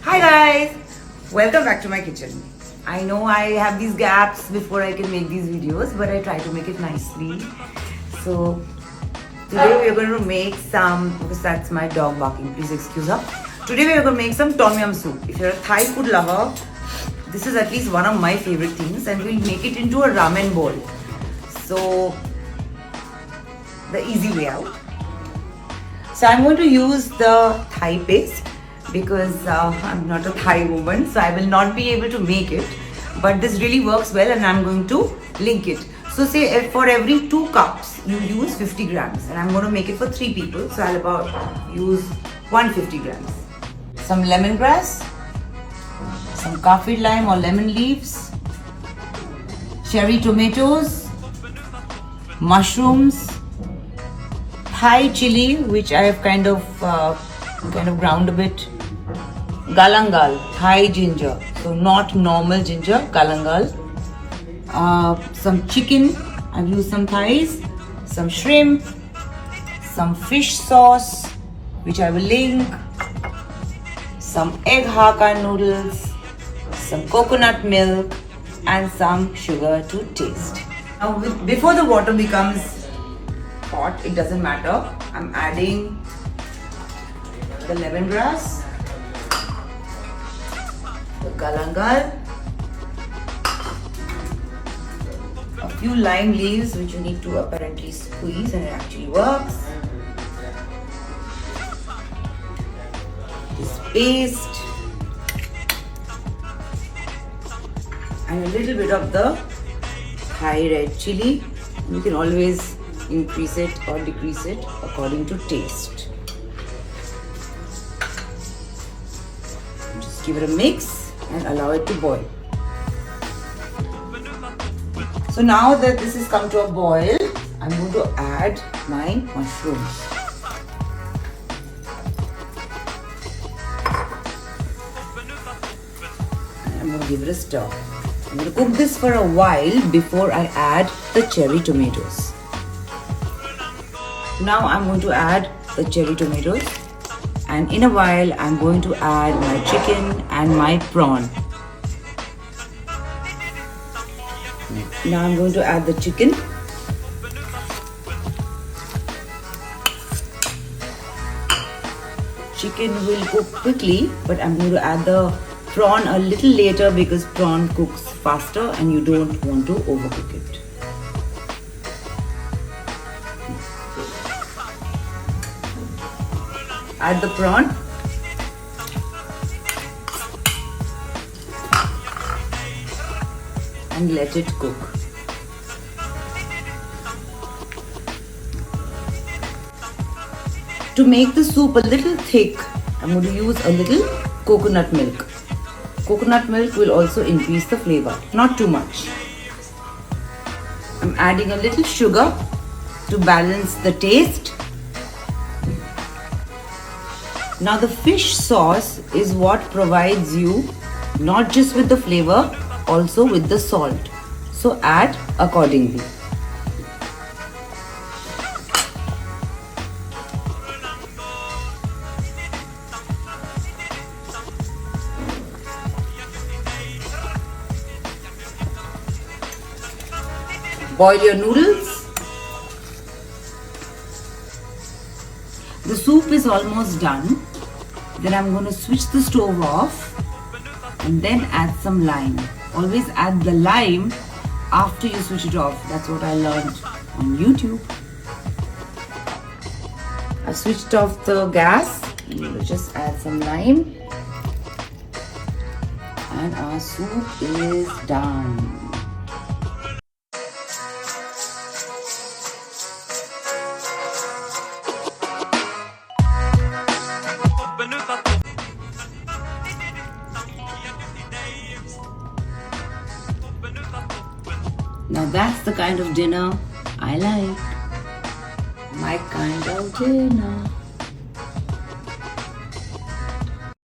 Hi guys! Welcome back to my kitchen. I know I have these gaps before I can make these videos, but I try to make it nicely. So today we are going to make some, because that's my dog barking, please excuse her. Today we are going to make some Tom Yum soup. If you're a Thai food lover, this is at least one of my favorite things, and we'll make it into a ramen bowl. So the easy way out. So I'm going to use the Thai paste because I'm not a Thai woman, so I will not be able to make it. But this really works well, and I'm going to link it. So say for every 2 cups, you use 50 grams. And I'm going to make it for 3 people, so I'll about use 150 grams. Some lemongrass, some kaffir lime or lemon leaves, cherry tomatoes, mushrooms, Thai chili, which I have kind of ground a bit, galangal, Thai ginger, so not normal ginger, galangal, some chicken, I've used some thighs, some shrimp, some fish sauce, which I will link, some egg hakka noodles, some coconut milk, and some sugar to taste. Now before the water becomes hot, it doesn't matter, I'm adding the lemongrass, the galangal, a few lime leaves which you need to apparently squeeze, and it actually works. This paste and a little bit of the Thai red chili. You can always increase it or decrease it according to taste. Just give it a mix and allow it to boil. So now that this has come to a boil, I'm going to add my mushrooms. And I'm going to give it a stir. I'm going to cook this for a while before I add the cherry tomatoes. Now I'm going to add the cherry tomatoes, and in a while I'm going to add my chicken and my prawn. Now I'm going to add the chicken. Chicken will cook quickly, but I'm going to add the prawn a little later because prawn cooks faster and you don't want to overcook it. Add the prawn. And let it cook. To make the soup a little thick, I'm going to use a little coconut milk. Coconut milk will also increase the flavor, not too much. I'm adding a little sugar to balance the taste. Now the fish sauce is what provides you not just with the flavor, also with the salt. So add accordingly. Boil your noodles. The soup is almost done. Then I'm going to switch the stove off and then add some lime. Always add the lime after you switch it off. That's what I learned on YouTube. I've switched off the gas. I'm going to just add some lime. And our soup is done. Now that's the kind of dinner I like. My kind of dinner.